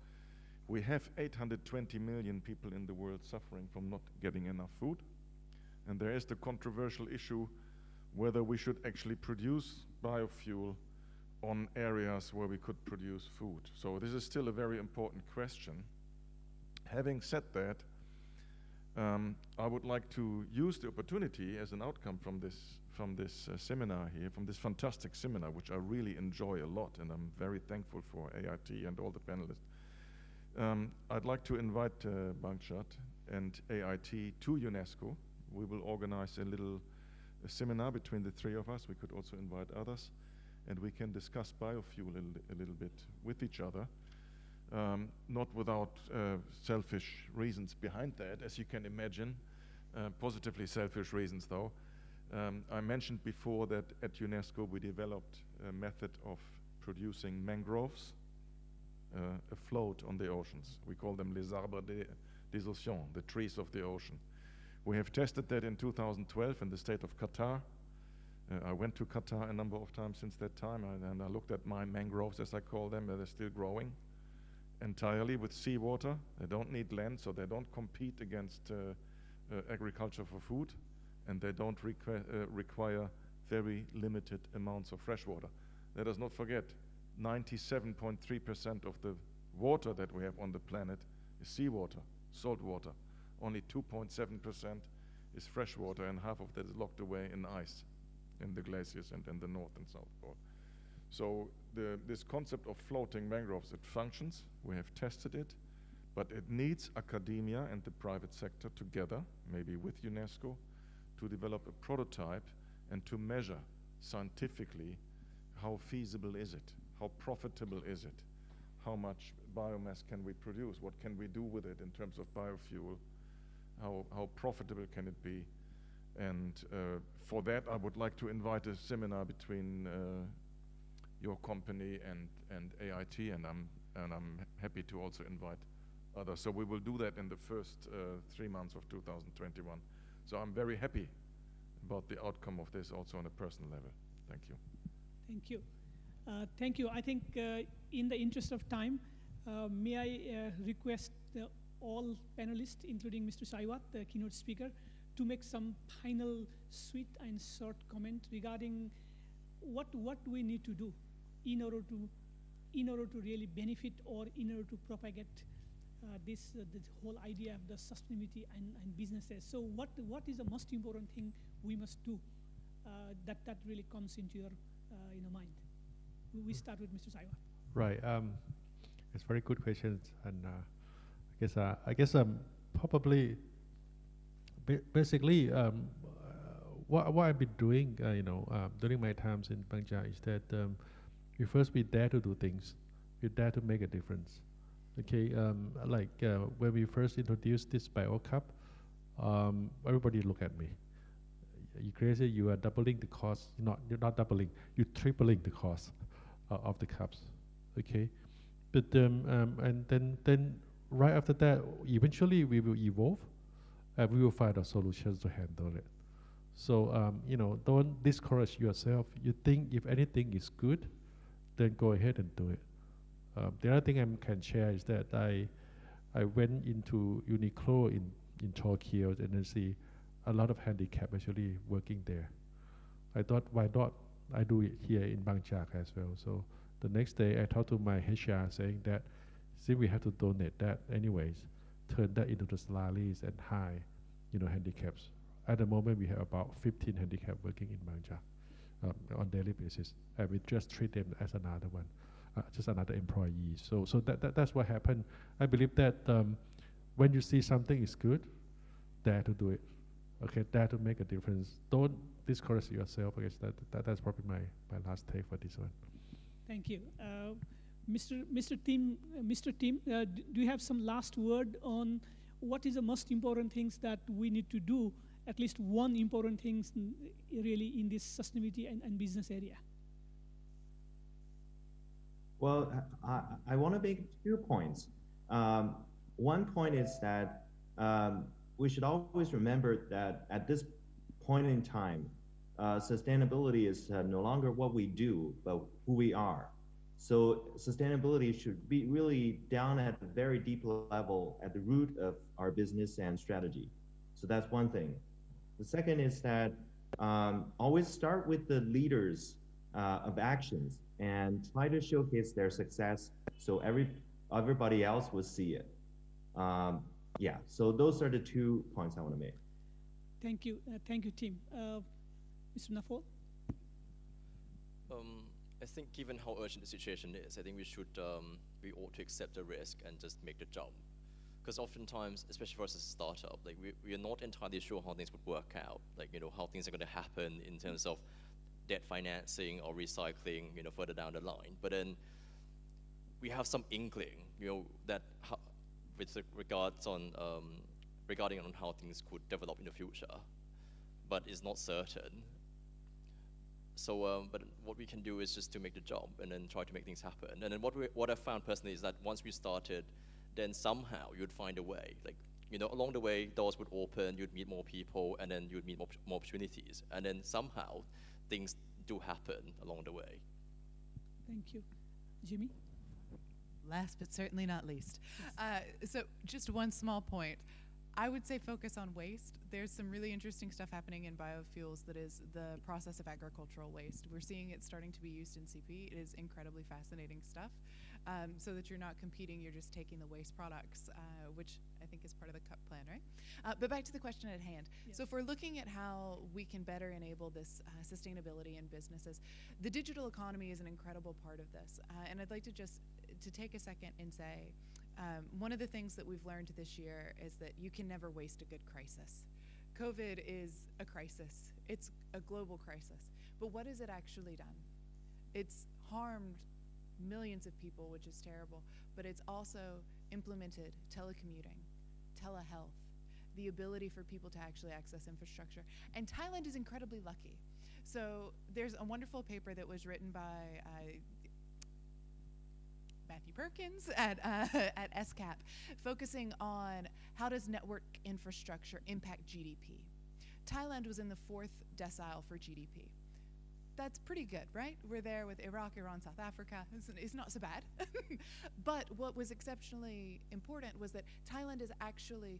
we have 820 million people in the world suffering from not getting enough food. And there is the controversial issue whether we should actually produce biofuel on areas where we could produce food. So this is still a very important question. Having said that, I would like to use the opportunity as an outcome from this seminar here, from this fantastic seminar, which I really enjoy a lot, and I'm very thankful for AIT and all the panelists. I'd like to invite Bangchat and AIT to UNESCO. We will organize a seminar between the three of us. We could also invite others, and we can discuss biofuel a little bit with each other. Not without selfish reasons behind that, as you can imagine, positively selfish reasons though. I mentioned before that at UNESCO we developed a method of producing mangroves afloat on the oceans. We call them les arbres des océans, the trees of the ocean. We have tested that in 2012 in the state of Qatar. I went to Qatar a number of times since that time, and I looked at my mangroves, as I call them, they're still growing entirely with seawater. They don't need land, so they don't compete against agriculture for food, and they don't require very limited amounts of fresh water. Let us not forget, 97.3% of the water that we have on the planet is seawater, salt water. Only 2.7% is fresh water, and half of that is locked away in ice in the glaciers and in the North and South Pole. So this concept of floating mangroves, it functions. We have tested it, but it needs academia and the private sector together, maybe with UNESCO, to develop a prototype and to measure scientifically how feasible is it, how profitable is it, how much biomass can we produce, what can we do with it in terms of biofuel, how profitable can it be. And for that, I would like to invite a seminar between your company and AIT, and I'm happy to also invite others. So we will do that in the first 3 months of 2021. So I'm very happy about the outcome of this also on a personal level. Thank you. Thank you. Thank you. I think in the interest of time, may I request all panelists, including Mr. Saiwat, the keynote speaker, to make some final sweet and short comment regarding what we need to do in order to really benefit, or in order to propagate this whole idea of the sustainability and businesses. So what is the most important thing we must do that really comes into your mind? We start with Mr. Saiwat. Right. It's very good questions, and I guess probably basically what I've been doing, during my times in Bangja is that we dare to do things, we dare to make a difference. Okay, when we first introduced this bio cup, everybody look at me. You crazy? You are doubling the cost. You're not doubling. You're tripling the cost of the cups. Okay, but and then right after that, eventually we will evolve, and we will find a solutions to handle it. So don't discourage yourself. You think if anything is good, then go ahead and do it. The other thing I can share is that I went into Uniqlo in Tokyo and then see a lot of handicap actually working there. I thought, why not I do it here in Bangchak as well? So the next day I talked to my HR saying that, see, we have to donate that anyways, turn that into the salaries and high, handicaps. At the moment we have about 15 handicap working in Bangchak on daily basis, and we just treat them as another one, just another employee. So that's what happened. I believe that when you see something is good, dare to do it. Okay, dare to make a difference. Don't discourage yourself. I guess that's probably my last take for this one. Thank you. Mr. Tim, do you have some last word on what is the most important things that we need to do, at least one important thing really in this sustainability and business area? Well, I want to make 2 points. One point is that we should always remember that at this point in time, sustainability is no longer what we do, but who we are. So sustainability should be really down at the very deep level, at the root of our business and strategy. So that's one thing. The second is that always start with the leaders of actions and try to showcase their success so everybody else will see it. Yeah, so those are the 2 points I want to make. Thank you, Tim. Mr. Nafol? I think given how urgent the situation is, I think we ought to accept the risk and just make the jump. Because oftentimes, especially for us as a startup, like we are not entirely sure how things would work out, how things are going to happen in terms of debt financing or recycling, further down the line. But then we have some inkling, that with regarding on how things could develop in the future, but it's not certain. So, but what we can do is just to make the jump and then try to make things happen. And then what I found personally is that once we started, then somehow you'd find a way. Along the way, doors would open, you'd meet more people, and then you'd meet more opportunities. And then somehow things do happen along the way. Thank you. Jimmy? Last but certainly not least. So just one small point. I would say focus on waste. There's some really interesting stuff happening in biofuels that is the process of agricultural waste. We're seeing it starting to be used in CP. It is incredibly fascinating stuff. So that you're not competing, you're just taking the waste products, which I think is part of the CUP plan, right? But back to the question at hand. Yes. So if we're looking at how we can better enable this sustainability in businesses, the digital economy is an incredible part of this. And I'd like to just take a second and say, one of the things that we've learned this year is that you can never waste a good crisis. COVID is a crisis. It's a global crisis. But what has it actually done? It's harmed millions of people, which is terrible, but it's also implemented telecommuting, telehealth, the ability for people to actually access infrastructure. And Thailand is incredibly lucky. So there's a wonderful paper that was written by Matthew Perkins at SCAP, focusing on how does network infrastructure impact GDP. Thailand was in the 4th decile for GDP. That's pretty good, right? We're there with Iraq, Iran, South Africa. It's not so bad. But what was exceptionally important was that Thailand is actually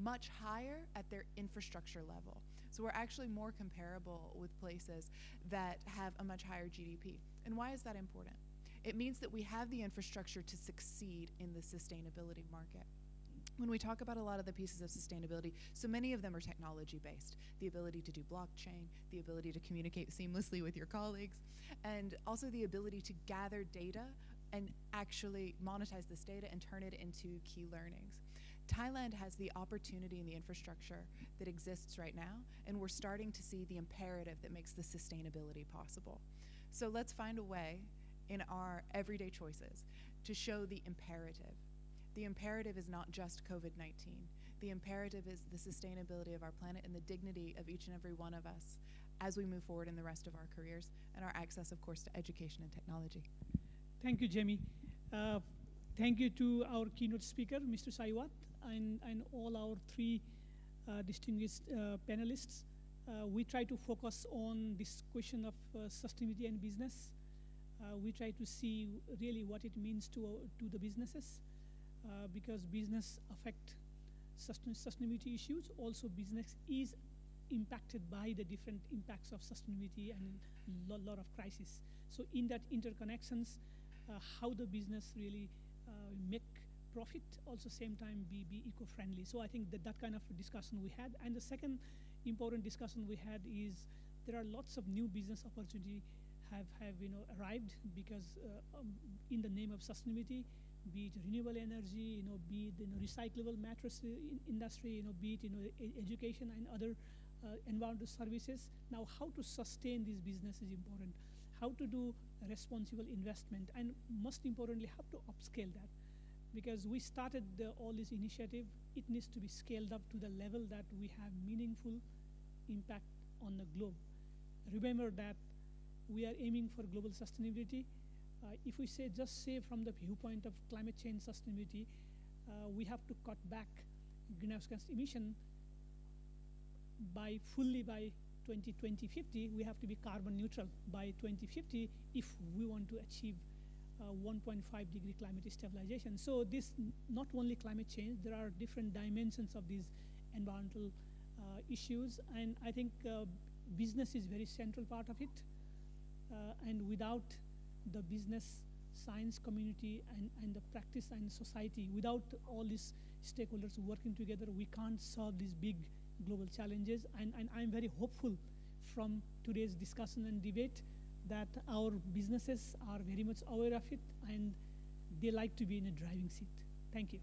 much higher at their infrastructure level. So we're actually more comparable with places that have a much higher GDP. And why is that important? It means that we have the infrastructure to succeed in the sustainability market. When we talk about a lot of the pieces of sustainability, so many of them are technology-based. The ability to do blockchain, the ability to communicate seamlessly with your colleagues, and also the ability to gather data and actually monetize this data and turn it into key learnings. Thailand has the opportunity and the infrastructure that exists right now, and we're starting to see the imperative that makes the sustainability possible. So let's find a way in our everyday choices to show the imperative. The imperative is not just COVID-19. The imperative is the sustainability of our planet and the dignity of each and every one of us as we move forward in the rest of our careers and our access, of course, to education and technology. Thank you, Jamie. Thank you to our keynote speaker, Mr. Saiwat, and all our three distinguished panelists. We try to focus on this question of sustainability and business. We try to see really what it means to the businesses, because business affect sustainability issues. Also, business is impacted by the different impacts of sustainability and a lot of crises. So in that interconnections, how the business really make profit, also same time be eco-friendly. So I think that kind of discussion we had. And the second important discussion we had is there are lots of new business opportunity have arrived because in the name of sustainability, be it renewable energy, be it recyclable mattress industry, be it education and other environmental services. Now, how to sustain this business is important. How to do responsible investment, and most importantly, how to upscale that. Because we started all this initiative, it needs to be scaled up to the level that we have meaningful impact on the globe. Remember that we are aiming for global sustainability. If we just say from the viewpoint of climate change sustainability, we have to cut back greenhouse gas emission by 2050. We have to be carbon neutral by 2050 if we want to achieve 1.5 degree climate stabilization. So this not only climate change, there are different dimensions of these environmental issues, and I think business is very central part of it. And without the business, science community, and the practice and society, without all these stakeholders working together, we can't solve these big global challenges. And I'm very hopeful from today's discussion and debate that our businesses are very much aware of it and they like to be in a driving seat. Thank you.